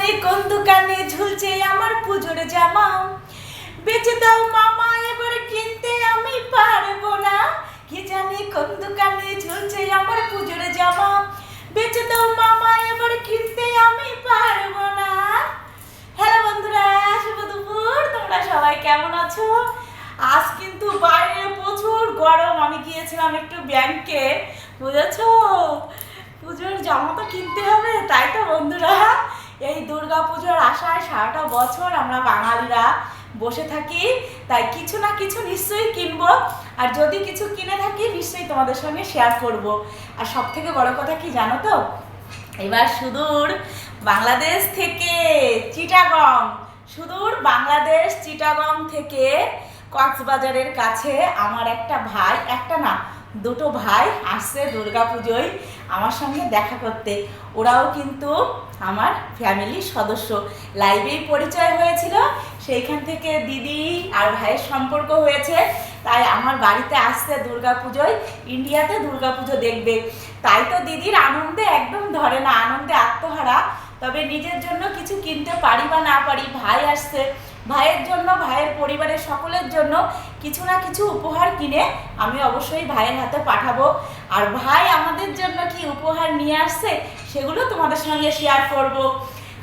জানি কোন দোকানে ঝুলছে আমার পুজোর জামা, বেচে দাও মামা এবার কিনতে আমি পারবো না। কি জানি কোন দোকানে ঝুলছে আমার পুজোর জামা, বেচে দাও মামা এবার কিনতে আমি পারবো না। হ্যালো বন্ধুরা, শুভ দুপুর। তোমরা সবাই কেমন আছো? আজ কিন্তু বাইরে প্রচুর গরম। আমি গিয়েছিলাম একটু ব্যাংকে, বুঝেছো? পুজোর জামা তো কিনতে হবে, তাই তো বন্ধুরা। এই দুর্গা পুজোর আশায় সারাটা বছর আমরা বাঙালিরা বসে থাকি, তাই কিছু না কিছু নিশ্চয়ই কিনবো। আর যদি কিছু কিনে থাকি নিশ্চয়ই তোমাদের সঙ্গে শেয়ার করব। আর সব থেকে বড় কথা কি জানো তো, এবার সুদূর বাংলাদেশ থেকে চিটাগং, সুদূর বাংলাদেশ চিটাগং থেকে কক্সবাজারের কাছে আমার একটা ভাই, একটা না দুটো ভাই আসছে দুর্গা পুজোয় আমার সঙ্গে দেখা করতে। ওরাও কিন্তু আমার ফ্যামিলির সদস্য, লাইভেই পরিচয় হয়েছিল, সেইখান থেকে দিদি আর ভাইয়ের সম্পর্ক হয়েছে। তাই আমার বাড়িতে আসছে দুর্গা পুজোয়, ইন্ডিয়াতে দুর্গা পুজো দেখবে। তাই তো দিদির আনন্দে একদম ধরে না, আনন্দে আত্মহারা। তবে নিজের জন্য কিছু কিনতে পারি বা না পারি, ভাই আসছে, ভাইয়ের জন্য, ভাইয়ের পরিবারের সকলের জন্য কিছু না কিছু উপহার কিনে আমি অবশ্যই ভাইয়ের হাতে পাঠাবো। আর ভাই আমাদের জন্য কি উপহার নিয়ে আসছে সেগুলো তোমাদের সঙ্গে শেয়ার করব।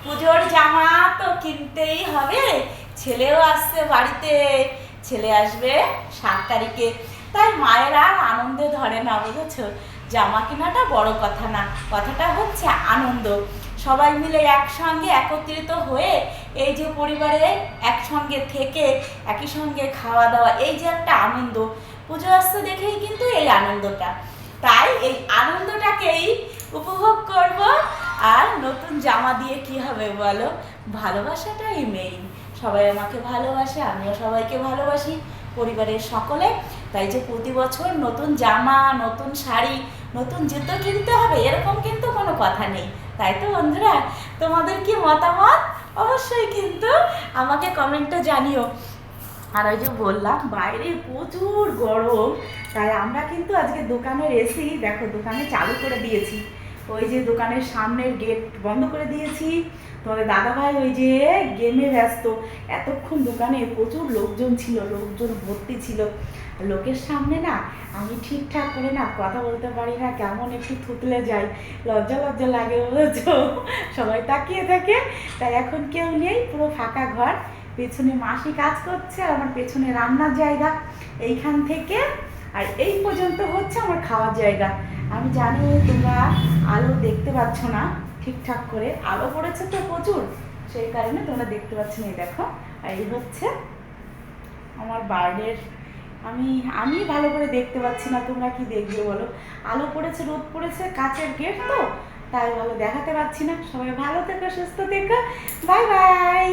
পুজোর জামা তো কিনতেই হবে, ছেলেও আসছে বাড়িতে, ছেলে আসবে 7 তারিখে। তাই মায়ের আর আনন্দে ধরে না, বুঝেছো? জামা কেনাটা বড় কথা না, কথাটা হচ্ছে আনন্দ। সবাই মিলে একসঙ্গে একত্রিত হয়ে এই যে পরিবারে একসঙ্গে থেকে একই সঙ্গে খাওয়া দাওয়া, এই যে একটা আনন্দ, পুজো আসতে দেখেই কিন্তু এই আনন্দটা। তাই এই আনন্দটাকেই উপভোগ করব। আর নতুন জামা দিয়ে কি হবে বলো? ভালোবাসাটাই মেইন। সবাই আমাকে ভালোবাসে, আমিও সবাইকে ভালোবাসি, পরিবারের সকলে। তাই যে প্রতি বছর নতুন জামা, নতুন শাড়ি, নতুন জুতো কিনতে হবে এরকম কিন্তু কোনো কথা নেই। তাই তো বন্ধুরা, তোমাদের কি মতামত অবশ্যই কিন্তু আমাকে কমেন্টে জানিও। আর ওই যে বললাম বাইরে প্রচুর গরম, তাই আমরা কিন্তু আজকে দোকানের এসি দেখো দোকানে চালু করে দিয়েছি। ওই যে দোকানের সামনের গেট বন্ধ করে দিয়েছি। তবে দাদাভাই ওই যে গেমে ব্যস্ত, এতক্ষণ দোকানে প্রচুর লোকজন ছিল, লোকজন ভর্তি ছিল। লোকের সামনে না আমি ঠিকঠাক করে না কথা বলতে পারি না, কেমন একটু থুতলে যাই, লজ্জা লজ্জা লাগে, বুঝেছো? সবাই তাকিয়ে থাকে। তাই এখন কেউ নেই, পুরো ফাঁকা ঘর। পেছনে মাসি কাজ করছে, আর আমার পেছনে রান্নার জায়গা এইখান থেকে আর এই পর্যন্ত হচ্ছে আমার খাওয়ার জায়গা। আমি জানি তোমরা আলো দেখতে পাচ্ছ না ঠিকঠাক করে, আলো পড়েছে তো প্রচুর, সেই কারণে তোমরা দেখতে পাচ্ছ না। দেখো, আর এই হচ্ছে আমার বাইরের, আমি ভালো করে দেখতে পাচ্ছি না, তোমরা কি দেখবে বলো? আলো পড়েছে, রোদ পড়েছে, কাচের গেট তো, তাই ভালো দেখাতে পাচ্ছি না। সবাই ভালো থেকো, সুস্থ থেকো, বাই বাই।